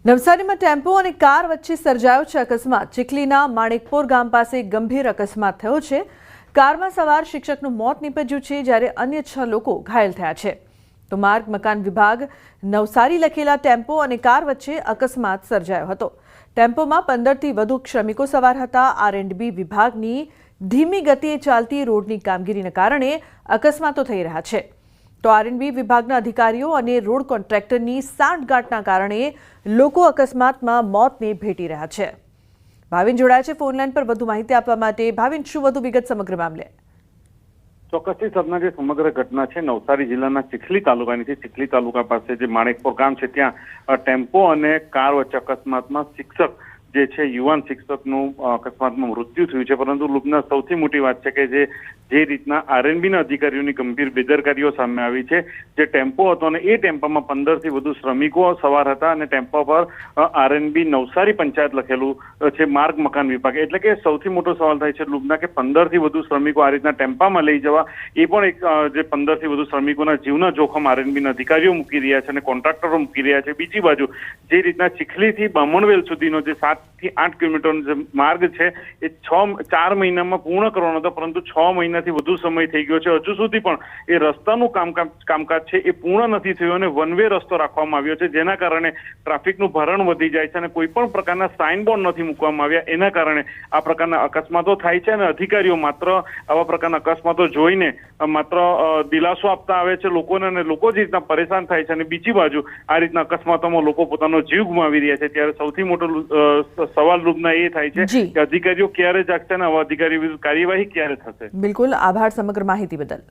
નવસારીમાં ટેમ્પો અને કાર વચ્ચે સર્જાયો છે અકસ્માત। ચીખલીના માણેકપોર ગામ પાસે ગંભીર અકસ્માત થયો છે। કારમાં સવાર શિક્ષકનું મોત નીપજ્યું છે, જ્યારે અન્ય 6 લોકો ઘાયલ થયા છે। તો માર્ગ મકાન વિભાગ નવસારી લખેલા ટેમ્પો અને કાર વચ્ચે અકસ્માત સર્જાયો હતો। ટેમ્પોમાં 15થી વધુ શ્રમિકો સવાર હતા। R&B વિભાગની ધીમી ગતિએ ચાલતી રોડની કામગીરીના કારણે અકસ્માતો થઈ રહ્યા છે। તો R&B વિભાગના અધિકારીઓ અને રોડ કોન્ટ્રાક્ટરની સાંઠગાંઠના કારણે લોકો અકસ્માતમાં મોતને ભેટી રહ્યા છે। ભાવિન જોડાયા છે ફોનલાઈન પર વધુ માહિતી આપવા માટે। ભાવિન, શું વધુ વિગત સમગ્ર મામલે? ચોક્કસથી સરના જે સમગ્ર ઘટના છે નવસારી જિલ્લાના ચીખલી તાલુકાની છે। ચીખલી તાલુકા પાસે જે માણેકપોર ગામ છે ત્યાં ટેમ્પો અને કાર વચ્ચે અકસ્માતમાં શિક્ષક જે છે યુવાન શિક્ષકનું અકસ્માતમાં મૃત્યુ થયું છે। પરંતુ લોકોના સૌથી મોટી વાત છે કે જે રીતના R&Bના અધિકારીઓની ગંભીર બેદરકારીઓ સામે આવી છે। જે ટેમ્પો હતો અને એ ટેમ્પામાં 15થી વધુ શ્રમિકો સવાર હતા અને ટેમ્પા પર R&B નવસારી પંચાયત લખેલું છે, માર્ગ મકાન વિભાગ। એટલે કે સૌથી મોટો સવાલ થાય છે લોકોના કે 15થી વધુ શ્રમિકો આ રીતના ટેમ્પામાં લઈ જવા, એ પણ એક જે 15થી વધુ શ્રમિકોના જીવના જોખમ R&Bના અધિકારીઓ મૂકી રહ્યા છે અને કોન્ટ્રાક્ટરો મૂકી રહ્યા છે। બીજી બાજુ જે રીતના ચીખલીથી બામણવેલ સુધીનો જે 7 થી 8 કિલોમીટરનો જે માર્ગ છે એ 4 મહિનામાં પૂર્ણ કરવાનો હતો, પરંતુ 6 મહિનાથી વધુ સમય થઈ ગયો છે। હજુ સુધી પણ એ રસ્તાનું કામકાજ છે એ પૂર્ણ નથી થયું અને વન વે રસ્તો રાખવામાં આવ્યો છે, જેના કારણે ટ્રાફિકનું ભરણ વધી જાય છે અને કોઈ પણ પ્રકારના સાઇન બોર્ડ નથી મૂકવામાં આવ્યા। એના કારણે આ પ્રકારના અકસ્માતો થાય છે અને અધિકારીઓ માત્ર આવા પ્રકારના અકસ્માતો જોઈને માત્ર દિલાસો આપતા આવે છે લોકોને અને લોકો જ રીતના પરેશાન થાય છે। અને બીજી બાજુ આ રીતના અકસ્માતોમાં લોકો પોતાનો જીવ ગુમાવી રહ્યા છે। ત્યારે સૌથી મોટો સવાલ રૂપના એ થાય છે કે અધિકારીઓ ક્યારે જાગશે અને આવા અધિકારીઓ વિરુદ્ધ કાર્યવાહી ક્યારે થશે। બિલકુલ, આભાર સમગ્ર માહિતી બદલ।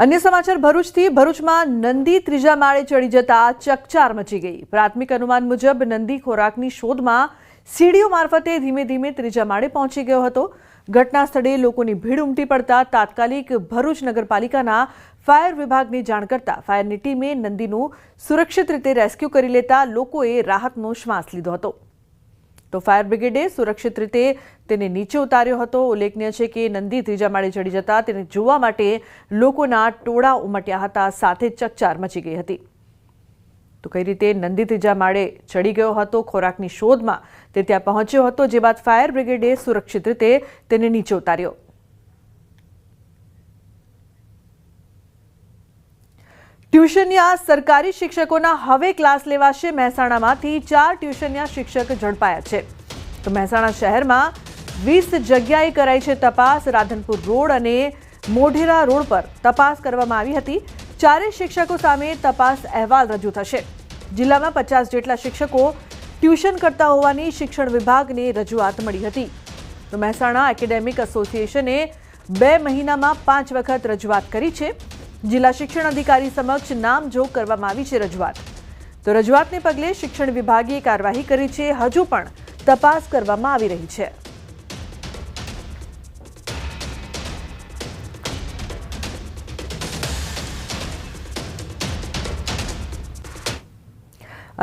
અન્ય સમાચાર ભરૂચથી। ભરૂચમાં નંદી ત્રીજા માળે ચડી જતા ચકચાર મચી ગઈ। પ્રાથમિક અનુમાન મુજબ નંદી ખોરાકની શોધમાં સીડીઓ મારફતે ધીમે ધીમે ત્રીજા માળે પહોંચી ગયો હતો। ઘટના સ્થળે લોકોની ભીડ ઉમટી પડતા તાત્કાલિક ભરૂચ નગરપાલિકાના ફાયર વિભાગને જાણ કરતા ફાયરની ટીમે નંદીનું સુરક્ષિત રીતે રેસ્ક્યુ કરી લેતા લોકોએ રાહતનો શ્વાસ લીધો હતો। તો ફાયર બ્રિગેડે સુરક્ષિત રીતે તેને નીચે ઉતાર્યો હતો। ઉલ્લેખનીય છે કે નંદી ત્રીજા માળે ચડી જતા તેને જોવા માટે લોકોના ટોળા ઉમટ્યા હતા, સાથે ચકચાર મચી ગઈ હતી। તો કઈ રીતે નંદી ત્રીજા માળે ચડી ગયો હતો ખોરાકની શોધમાં તે ત્યાં પહોંચ્યો હતો, જે બાદ ફાયર બ્રિગેડે સુરક્ષિત રીતે તેને નીચે ઉતાર્યો। ટ્યુશનિયા સરકારી શિક્ષકોના હવે ક્લાસ લેવાશે। મહેસાણામાંથી 4 ટ્યુશનિયા શિક્ષક ઝડપાયા છે। તો મહેસાણા શહેરમાં 20 જગ્યાએ કરાઈ છે તપાસ। રાધનપુર રોડ અને મોઢેરા રોડ પર તપાસ કરવામાં આવી હતી। 4 શિક્ષકો સામે તપાસ અહેવાલ રજૂ થશે। જિલ્લામાં 50 જેટલા શિક્ષકો ટ્યુશન કરતા હોવાની શિક્ષણ વિભાગને રજૂઆત મળી હતી। તો મહેસાણા એકેડેમિક એસોસિએશને 2 મહિનામાં 5 વખત રજૂઆત કરી છે। જિલ્લા શિક્ષણ અધિકારી સમક્ષ નામજોગ કરવામાં આવી છે રજૂઆત। તો રજૂઆતને પગલે શિક્ષણ વિભાગે કાર્યવાહી કરી છે। હજુ પણ તપાસ કરવામાં આવી રહી છે।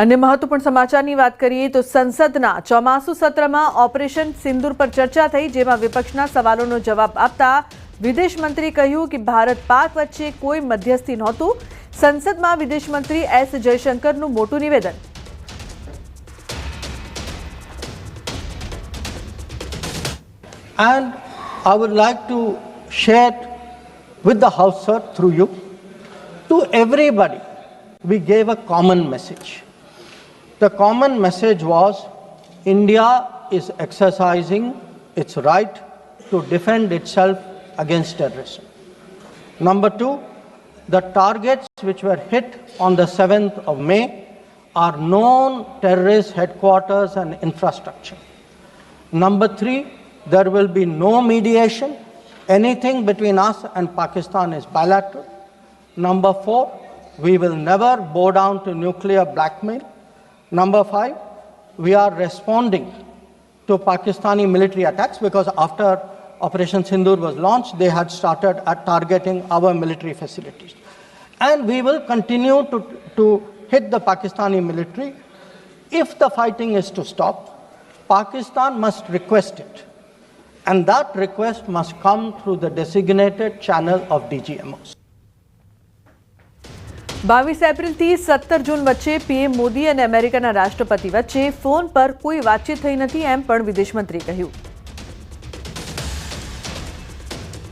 अन्य महत्वपूर्ण समाचारनी बात करिए तो संसदना ચોમાસુ સત્રમાં ઓપરેશન સિંદૂર પર ચર્ચા થઈ, જેમાં વિપક્ષના સવાલોનો જવાબ આપતા વિદેશ મંત્રી કહ્યું કે ભારત પાક વચ્ચે કોઈ મધ્યસ્થી નહોતું। સંસદમાં વિદેશ મંત્રી એસ જયશંકરનું મોટું નિવેદન। And I would like to share with the House, sir, through you, to everybody, we gave a common message. The common message was India is exercising its right to defend itself against terrorism. Number 2, the targets which were hit on the 7th of May are known terrorist headquarters and infrastructure. Number 3, there will be no mediation. Anything between us and Pakistan is bilateral. Number 4, we will never bow down to nuclear blackmail. Number 5, we are responding to Pakistani military attacks because after Operation Sindoor was launched, they had started targeting our military facilities. And we will continue to hit the Pakistani military. If the fighting is to stop, Pakistan must request it. And that request must come through the designated channel of DGMOs. 22 એપ્રિલથી 17 જૂન વચ્ચે PM Modi અને અમેરિકાના રાષ્ટ્રપતિ વચ્ચે phone પર કોઈ વાતચીત થઈ નથી, એમ પણ વિદેશ મંત્રીએ કહ્યું.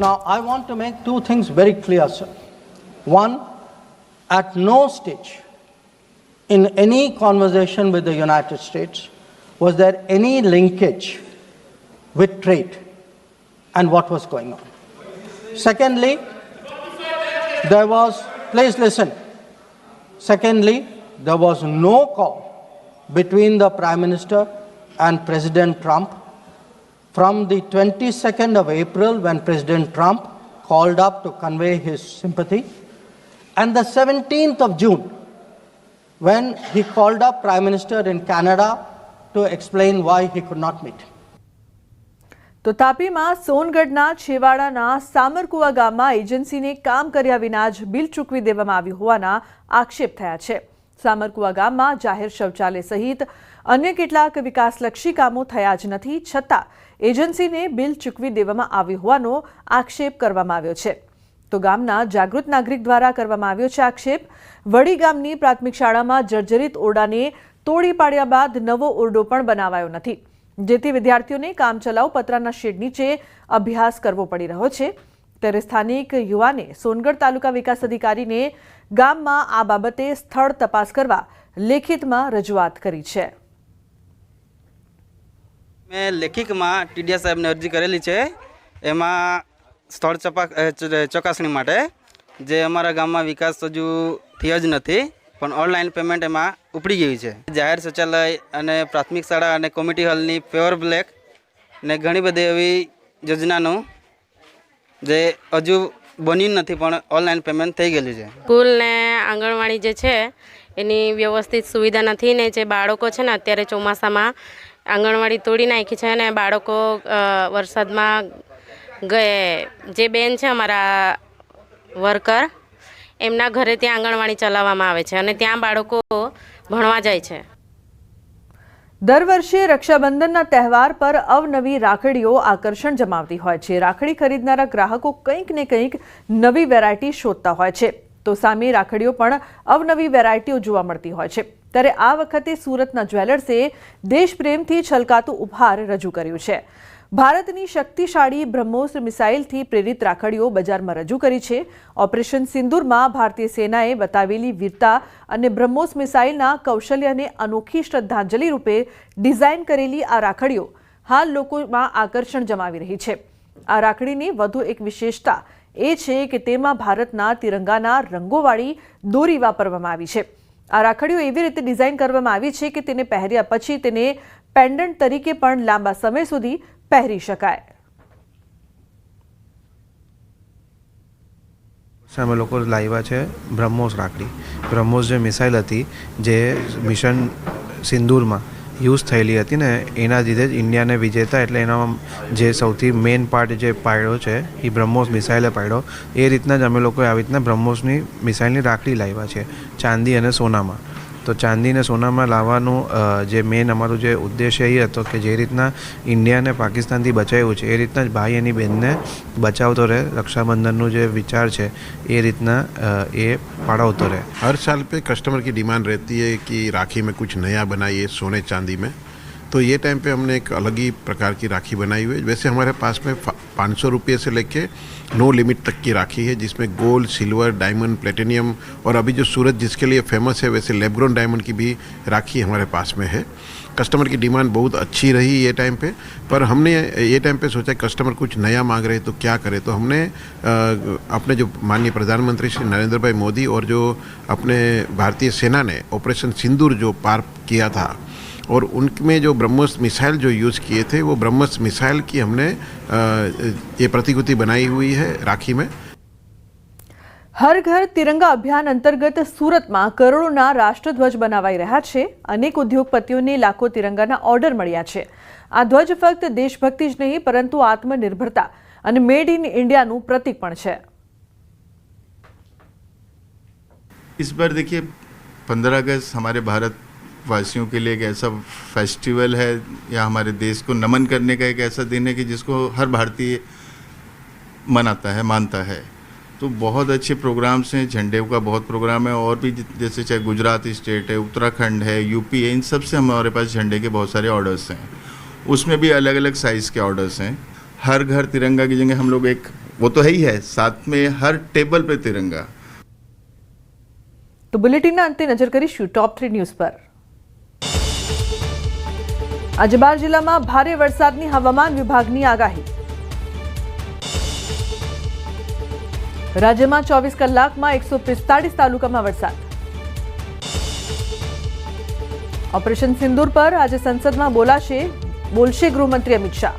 Now, I want to make two things very clear, sir. One, at no stage in any conversation with the United States was there any linkage with trade and what was going on. Secondly, there was, please listen. Secondly, there was no call between the Prime Minister and President Trump from the 22nd of April, when President Trump called up to convey his sympathy, and the 17th of June, when he called up Prime Minister in Canada to explain why he could not meet. તો તાપીમાં સોનગઢના છેવાડાના સામરકુવા ગામમાં એજન્સીને કામ કર્યા વિના જ bill ચૂકવી દેવામાં આવ્યું હોવાના આક્ષેપ થયા છે. સામરકુવા ગામમાં જાહેર શૌચાલય સહિત અન્ય કેટલાક વિકાસલક્ષી કામો થયા જ નથી, છતાં એજન્સીને બિલ ચૂકવી દેવામાં આવ્યું હોવાનો આક્ષેપ કરવામાં આવ્યો છે. તો ગામના જાગૃત નાગરિક દ્વારા કરવામાં આવ્યો છે આક્ષેપ. વડી ગામની પ્રાથમિક શાળામાં જર્જરિત ઓરડાને તોડી પાડ્યા બાદ નવો ઓરડો પણ બનાવાયો નથી, જેથી વિદ્યાર્થીઓને કામચલાઉ પતરાના શેડ નીચે અભ્યાસ કરવો પડી રહ્યો છે. ત્યારે સ્થાનિક યુવાને સોનગઢ તાલુકા વિકાસ અધિકારીને ગામમાં આ બાબતે સ્થળ તપાસ કરવા લેખિતમાં રજૂઆત કરી છે. મેં લેખિતમાં ટીડીયા સાહેબને અરજી કરેલી છે, એમાં સ્થળ ચકાસણી માટે જે અમારા ગામમાં વિકાસ હજુ થયો જ નથી, પણ ઓનલાઈન પેમેન્ટ એમાં ઉપડી ગયું છે. જાહેર શૌચાલય અને પ્રાથમિક શાળા અને કોમ્યુનિટી હોલની પેવર બ્લેક ને ઘણી બધી એવી યોજનાનું જે હજુ બન્યું નથી, પણ ઓનલાઈન પેમેન્ટ થઈ ગયેલું છે. સ્કૂલ ને આંગણવાડી જે છે એની વ્યવસ્થિત સુવિધા નથી ને જે બાળકો છે ને અત્યારે ચોમાસામાં આંગણવાડી તોડી નાખી છે અને બાળકો વરસાદમાં જે બેન છે અમારા વર્કર એમના ઘરે ત્યાં આંગણવાડી ચલાવવામાં આવે છે અને ત્યાં બાળકો ભણવા જાય છે. દર વર્ષે રક્ષાબંધનના તહેવાર પર અવનવી રાખડીઓ આકર્ષણ જમાવતી હોય છે. રાખડી ખરીદનારા ગ્રાહકો કંઈક ને કંઈક નવી વેરાયટી શોધતા હોય છે, તો સામે રાખડીઓ પણ અવનવી વેરાયટીઓ જોવા મળતી હોય છે. ત્યારે આ વખતે સુરતના જ્વેલર્સે દેશપ્રેમથી છલકાતું ઉપહાર રજૂ કર્યું છે. ભારતની શક્તિશાળી બ્રહ્મોસ મિસાઇલથી પ્રેરિત રાખડીઓ બજારમાં રજૂ કરી છે. ઓપરેશન સિંદૂરમાં ભારતીય સેનાએ બતાવેલી વીરતા અને બ્રહ્મોસ મિસાઇલના કૌશલ્યને અનોખી શ્રદ્ધાંજલિ રૂપે ડિઝાઇન કરેલી આ રાખડીઓ હાલ લોકોમાં આકર્ષણ જમાવી રહી છે. આ રાખડીની વધુ એક વિશેષતા એ છે કે તેમાં ભારતના તિરંગાના રંગોવાળી દોરી વાપરવામાં આવી છે. આ રાખડીઓ એવી રીતે ડિઝાઇન કરવામાં આવી છે કે તેને પહેર્યા પછી તેને પેન્ડન્ટ તરીકે પણ લાંબા સમય સુધી પહેરી શકાય. અમે લોકો લાવ્યા છે બ્રહ્મોસ રાખડી. બ્રહ્મોસ જે મિસાઇલ હતી જે મિશન સિંદૂરમાં યુઝ થયેલી હતી ને, એના લીધે જ ઇન્ડિયાને વિજેતા, એટલે એના જે સૌથી મેઇન પાર્ટ જે પાડ્યો છે એ બ્રહ્મોસ મિસાઇલે પાડ્યો. એ રીતના જ અમે લોકોએ આવી રીતના બ્રહ્મોસની મિસાઇલની રાખડી લાવ્યા છે ચાંદી અને સોનામાં. તો ચાંદી અને સોનામાં લાવવાનું જે મેઇન અમારું જે ઉદ્દેશ્ય એ હતો કે જે રીતના ઇન્ડિયાને પાકિસ્તાનથી બચાવ્યું છે એ રીતના જ ભાઈ એની બહેનને બચાવતો રહે. રક્ષાબંધનનું જે વિચાર છે એ રીતના એ પાડવતો રહે. हर साल पे कस्टमर की डिमांड रहती है कि राखी में कुछ नया बनाइए सोने चांदी में, तो ये टाइम पे हमने एक अलग ही प्रकार की राखी बनाई हुई है. वैसे हमारे पास में 500 रुपये से लेके नो लिमिट तक की राखी है, जिसमें गोल्ड, सिल्वर, डायमंड, प्लेटिनियम और अभी जो सूरत जिसके लिए फेमस है वैसे लेब्रॉन डायमंड की भी राखी हमारे पास में है. कस्टमर की डिमांड बहुत अच्छी रही ये टाइम पे, पर हमने ये टाइम पे सोचा कस्टमर कुछ नया मांग रहे तो क्या करें, तो हमने अपने जो माननीय प्रधानमंत्री श्री नरेंद्र भाई मोदी और जो अपने भारतीय सेना ने ऑपरेशन सिंदूर जो पार किया था और उनमें जो ब्रह्मोस मिसाइल जो यूज़ किए थे वो ब्रह्मोस मिसाइल की हमने ये प्रतिकृति बनाई हुई है राखी में. હર ઘર તિરંગા અભિયાન અંતર્ગત સુરતમાં કરોડોના રાષ્ટ્રધ્વજ બનાવાઈ રહ્યા છે. અનેક ઉદ્યોગપતિઓને લાખો તિરંગાના ઓર્ડર મળ્યા છે. આ ધ્વજ ફક્ત દેશભક્તિ જ નહીં પરંતુ આત્મનિર્ભરતા અને મેડ ઇન ઇન્ડિયાનું પ્રતીક પણ છે. इस बार देखिए 15 अगस्त हमारे भारत वासियों के लिए एक ऐसा फेस्टिवल है या हमारे देश को नमन करने का एक ऐसा दिन है कि जिसको हर भारतीय मनाता है, मानता है. तो बहुत अच्छे प्रोग्राम्स हैं। झंडे का बहुत प्रोग्राम है, और भी जैसे चाहे गुजरात स्टेट है, उत्तराखंड है, यूपी है, इन सब से हमारे पास झंडे के बहुत सारे ऑर्डर्स हैं। उसमें भी अलग अलग साइज़ के ऑर्डर्स हैं। हर घर तिरंगा की जगह हम लोग एक, वो तो है ही है, साथ में हर टेबल पे तिरंगा। તો બુલેટિનના અંતે નજર કરીશું ટોપ 3 ન્યૂઝ પર। આજે 12 જિલ્લામાં ભારે વરસાદની હવામાન વિભાગની આગાહી। રાજ્યમાં 24 કલાકમાં 145 તાલુકામાં વરસાદ। ઓપરેશન સિંદૂર પર આજે સંસદમાં બોલશે ગૃહમંત્રી અમિત શાહ।